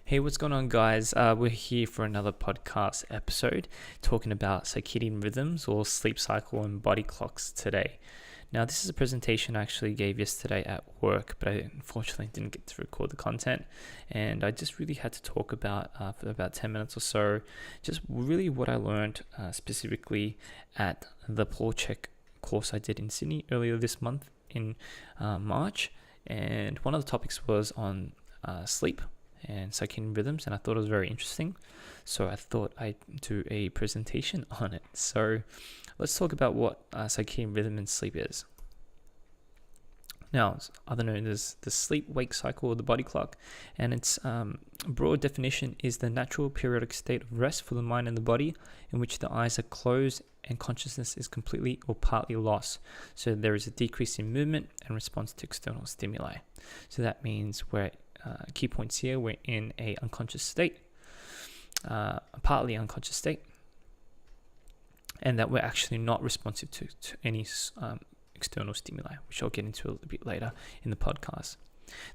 Hey, what's going on, guys? We're here for another podcast episode talking about circadian rhythms or sleep cycle and body clocks today. Now, this is a presentation I actually gave yesterday at work, but I unfortunately didn't get to record the content, and I just really had to talk about for about 10 minutes or so, just really what I learned specifically at the Chek course I did in Sydney earlier this month in March, and one of the topics was on sleep and circadian rhythms, and I thought it was very interesting, so I thought I'd do a presentation on it. So let's talk about what circadian rhythm and sleep is. Now, it's other known as the sleep-wake cycle of the body clock, and its broad definition is the natural periodic state of rest for the mind and the body in which the eyes are closed and consciousness is completely or partly lost. So there is a decrease in movement and response to external stimuli. So that means key points here, we're in a unconscious state, a partly unconscious state, and that we're actually not responsive to any external stimuli, which I'll get into a little bit later in the podcast.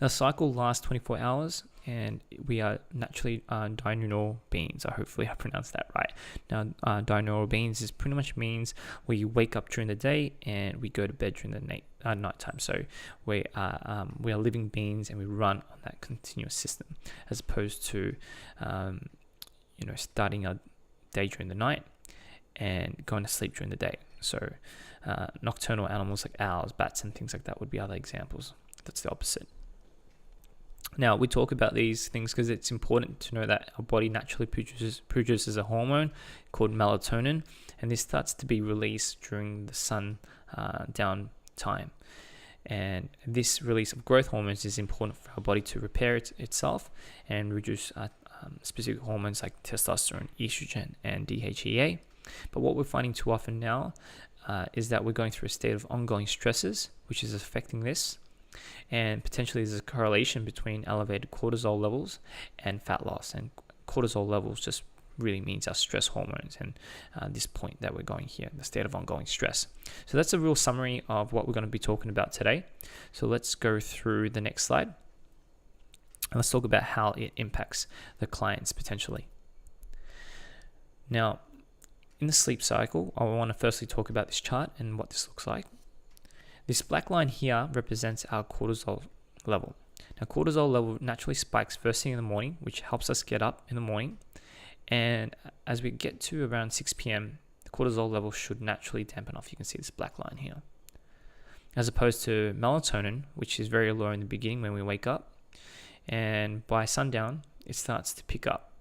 Now, the cycle lasts 24 hours, and we are naturally diurnal beings. Hopefully I pronounced that right. Now, diurnal beings pretty much means we wake up during the day and we go to bed during the nighttime. So we are living beings, and we run on that continuous system, as opposed to starting our day during the night and going to sleep during the day. So nocturnal animals like owls, bats, and things like that would be other examples. That's the opposite. Now, we talk about these things because it's important to know that our body naturally produces a hormone called melatonin, and this starts to be released during the sun down time. And this release of growth hormones is important for our body to repair itself and reduce specific hormones like testosterone, estrogen, and DHEA. But what we're finding too often now is that we're going through a state of ongoing stresses, which is affecting this. And potentially there's a correlation between elevated cortisol levels and fat loss. And cortisol levels just really means our stress hormones, and this point that we're going here, the state of ongoing stress. So that's a real summary of what we're going to be talking about today. So let's go through the next slide. And let's talk about how it impacts the clients potentially. Now, in the sleep cycle, I want to firstly talk about this chart and what this looks like. This black line here represents our cortisol level. Now, cortisol level naturally spikes first thing in the morning, which helps us get up in the morning. And as we get to around 6 p.m., the cortisol level should naturally dampen off. You can see this black line here. As opposed to melatonin, which is very low in the beginning when we wake up. And by sundown, it starts to pick up.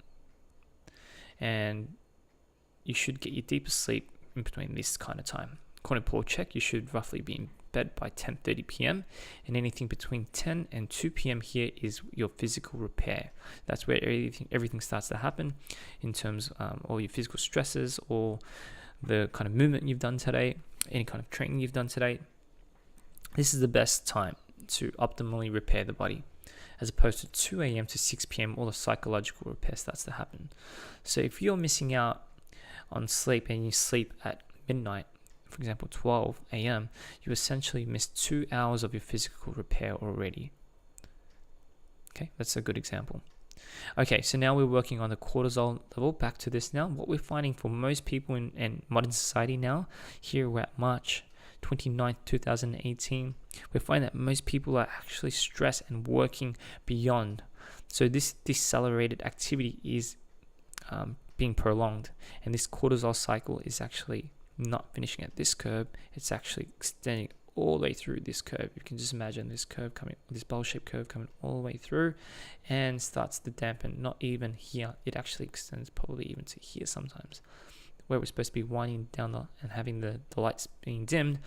And you should get your deepest sleep in between this kind of time. According to Chek, you should roughly be in bed by 10:30 p.m. and anything between 10 and 2 p.m. here is your physical repair. That's where everything starts to happen in terms of all your physical stresses or the kind of movement you've done today, any kind of training you've done today. This is the best time to optimally repair the body, as opposed to 2 a.m. to 6 p.m. all the psychological repair starts to happen. So if you're missing out on sleep and you sleep at midnight, for example 12 a.m., you essentially missed 2 hours of your physical repair already. Okay, that's a good example. Okay, so now we're working on the cortisol level. Back to this now. What we're finding for most people in modern society now, here we're at March 29th, 2018, we find that most people are actually stressed and working beyond. So this decelerated activity is being prolonged, and this cortisol cycle is actually not finishing at this curve. It's actually extending all the way through this curve. You can just imagine this curve coming, this bowl-shaped curve coming all the way through, and starts to dampen. Not even here, it actually extends probably even to here sometimes. Where we're supposed to be winding down and having the lights being dimmed,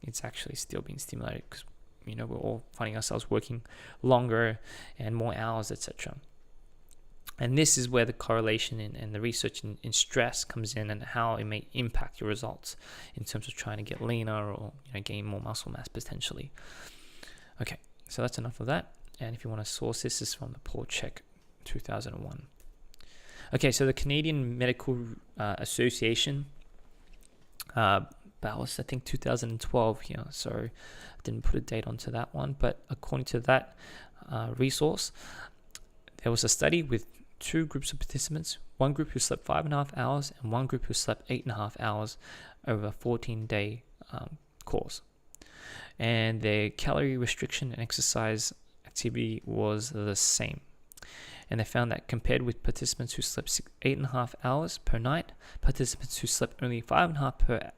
it's actually still being stimulated because we're all finding ourselves working longer and more hours, etc. And this is where the correlation and the research in stress comes in, and how it may impact your results in terms of trying to get leaner or gain more muscle mass potentially. Okay, so that's enough of that. And if you want to source this is from the Chek 2001. Okay, so the Canadian Medical Association, that was I think 2012 here, so I didn't put a date onto that one, but according to that resource, There was a study with 2 groups of participants, one group who slept 5.5 hours and one group who slept 8.5 hours over a 14-day course. And their calorie restriction and exercise activity was the same. And they found that compared with participants who slept 8.5 hours per night, participants who slept only 5.5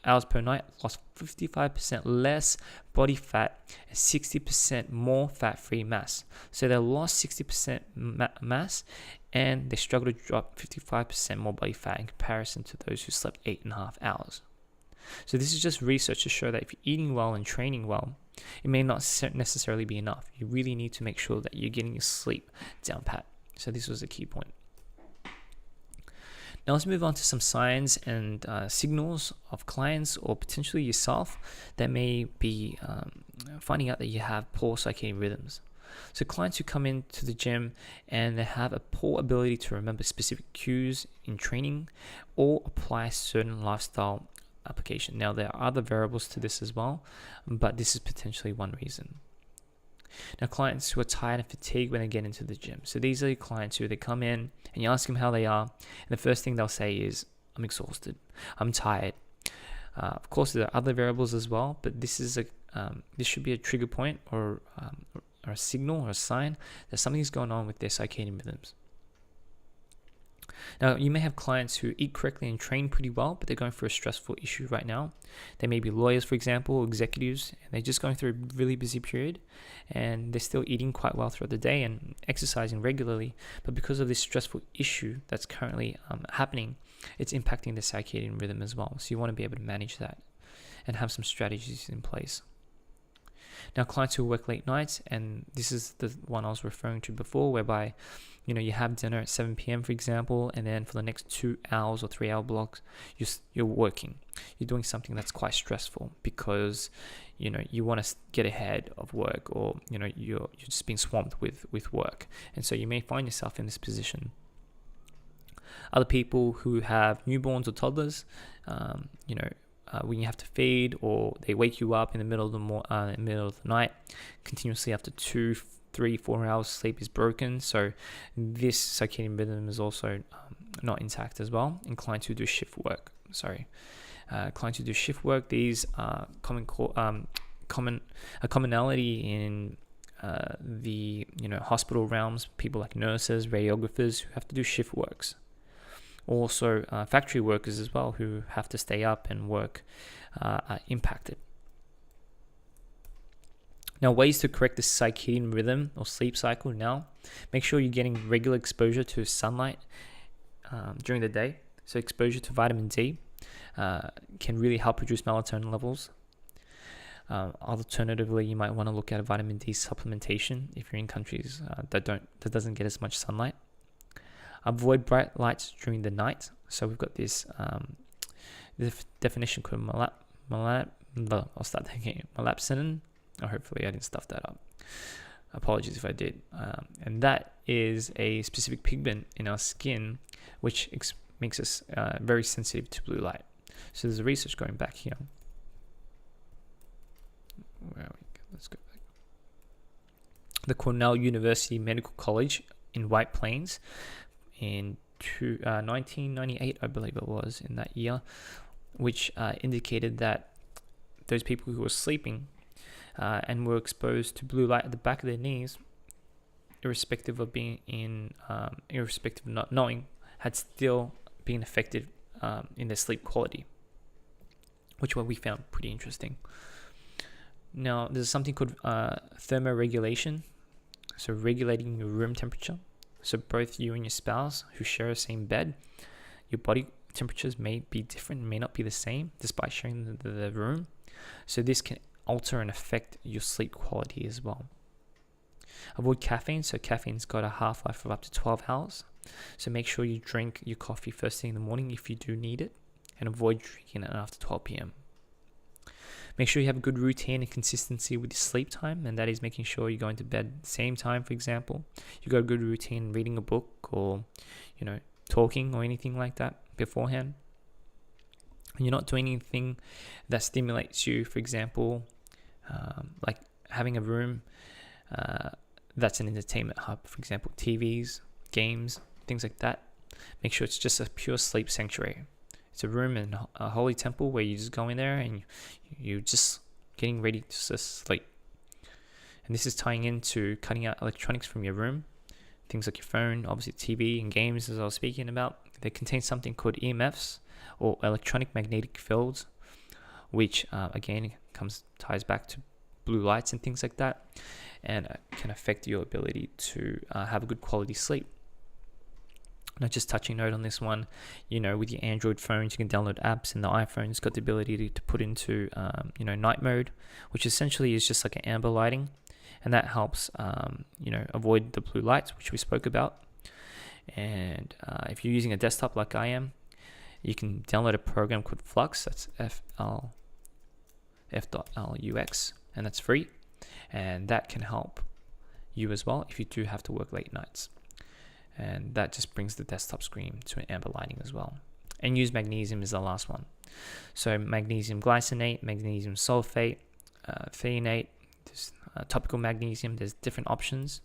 hours per night lost 55% less body fat and 60% more fat-free mass. So they lost 60% mass and they struggled to drop 55% more body fat in comparison to those who slept 8.5 hours. So this is just research to show that if you're eating well and training well, it may not necessarily be enough. You really need to make sure that you're getting your sleep down pat. So this was a key point. Now let's move on to some signs and signals of clients or potentially yourself that may be finding out that you have poor circadian rhythms. So clients who come into the gym and they have a poor ability to remember specific cues in training or apply certain lifestyle application. Now there are other variables to this as well, but this is potentially one reason. Now clients who are tired and fatigued when they get into the gym. So these are your clients who they come in and you ask them how they are, and the first thing they'll say is, I'm exhausted, I'm tired. Of course there are other variables as well, but this should be a trigger point or a signal or a sign that something's going on with their circadian rhythms. Now, you may have clients who eat correctly and train pretty well, but they're going through a stressful issue right now. They may be lawyers, for example, or executives, and they're just going through a really busy period, and they're still eating quite well throughout the day and exercising regularly. But because of this stressful issue that's currently happening, it's impacting the circadian rhythm as well. So you want to be able to manage that and have some strategies in place. Now, clients who work late nights, and this is the one I was referring to before, whereby you have dinner at 7 p.m. for example, and then for the next 2 hours or 3 hour blocks, you're working. You're doing something that's quite stressful because you want to get ahead of work, or you're just being swamped with work, and so you may find yourself in this position. Other people who have newborns or toddlers, when you have to feed, or they wake you up in the middle of the night continuously after 2, 3, 4 hours sleep is broken. So this circadian rhythm is also not intact as well. And clients who do shift work, these are a commonality in the hospital realms. People like nurses, radiographers who have to do shift works. Also, factory workers as well who have to stay up and work are impacted. Now, ways to correct this circadian rhythm or sleep cycle now. Make sure you're getting regular exposure to sunlight during the day. So exposure to vitamin D can really help reduce melatonin levels. Alternatively, you might want to look at a vitamin D supplementation if you're in countries that doesn't get as much sunlight. Avoid bright lights during the night. So we've got this definition called malapsinin. Oh, hopefully I didn't stuff that up. Apologies if I did. And that is a specific pigment in our skin which makes us very sensitive to blue light. So there's research going back here. Let's go back. The Cornell University Medical College in White Plains in 1998, I believe it was, in that year, which indicated that those people who were sleeping and were exposed to blue light at the back of their knees, irrespective of not knowing, had still been affected in their sleep quality, which we found pretty interesting. Now, there's something called thermoregulation, so regulating your room temperature. So both you and your spouse who share the same bed, your body temperatures may be different, may not be the same, despite sharing the room. So this can alter and affect your sleep quality as well. Avoid caffeine. So caffeine's got a half-life of up to 12 hours. So make sure you drink your coffee first thing in the morning if you do need it, and avoid drinking it after 12 p.m. Make sure you have a good routine and consistency with your sleep time, and that is making sure you're going to bed at the same time, for example. You got a good routine reading a book or, talking or anything like that beforehand. And you're not doing anything that stimulates you, for example, like having a room that's an entertainment hub. For example, TVs, games, things like that. Make sure it's just a pure sleep sanctuary. It's a room in a holy temple where you just go in there and you're just getting ready to just sleep. And this is tying into cutting out electronics from your room. Things like your phone, obviously TV and games, as I was speaking about. They contain something called EMFs, or electronic magnetic fields, which again ties back to blue lights and things like that, and can affect your ability to have a good quality sleep. Now, just touching note on this one, with your Android phones, you can download apps, and the iPhone's got the ability to put into, night mode, which essentially is just like an amber lighting, and that helps, avoid the blue lights, which we spoke about. And if you're using a desktop like I am, you can download a program called Flux. That's F.LUX, and that's free, and that can help you as well if you do have to work late nights. And that just brings the desktop screen to an amber lighting as well. And use magnesium is the last one. So magnesium glycinate, magnesium sulfate, threonate, there's topical magnesium, there's different options.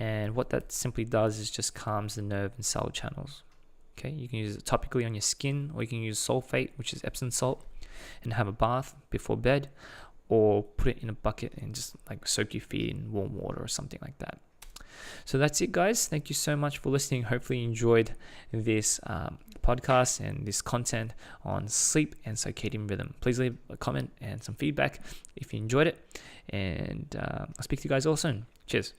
And what that simply does is just calms the nerve and cell channels. Okay, you can use it topically on your skin, or you can use sulfate, which is Epsom salt, and have a bath before bed, or put it in a bucket and just like soak your feet in warm water or something like that. So that's it, guys. Thank you so much for listening. Hopefully you enjoyed this podcast and this content on sleep and circadian rhythm. Please leave a comment and some feedback if you enjoyed it. And I'll speak to you guys all soon. Cheers.